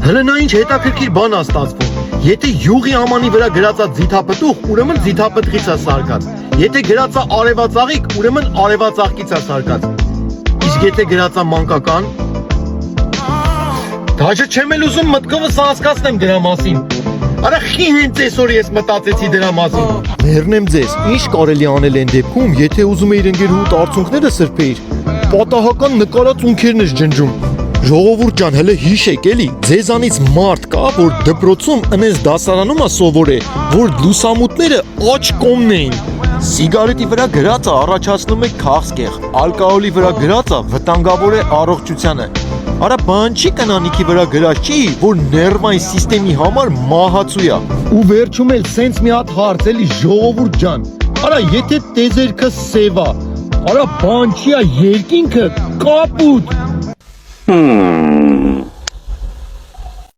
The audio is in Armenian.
Հլնա ինչ հետաքրքիր բան ա ստացվում։ Եթե յուղի ամանի վրա գրածա ձիթապտուղ, ուրեմն ձիթապտղից ա սարկած։ Եթե գրածա արևածաղիկ, ուրեմն արևածաղկից ա սարկած։ Իսկ եթե գրածա մանկական, դաժե չեմ էլ ուզում մտքովս անցկացնեմ դրա մասին։ Արա խի հենց այսօր ես մտածեցի դրա մասին։ Մերնեմ ձեզ, ինչ կարելի անել այն դեպքում, եթե ուզում էիր ընկերուհուդ արցունքները սրբեիր, պատահական նկարած ունքերն ես ջնջում։ Ժողովուրդ ջան, հələ հիշեք էլի, ձեզանից մարդ կա, որ դպրոցում ընես դասարանում ա սովորե, որ լուսամուտները աջ կողմն էին։ Սիգարետի վրա գրածը առաջացնում է քաղցկեղ, ալկոհոլի վրա գրածը վտանգավոր է առողջությանը։ Արա բան չի կնանիքի վրա գրած չի, որ ներվային սիստեմի համար մահացու է։ Ու վերջում էլ սենց մի հատ հարց էլի ժողովուրդ ջան։ Արա եթե տեզերքը սև ա, արա բան չի ա երկինքը կապուտ։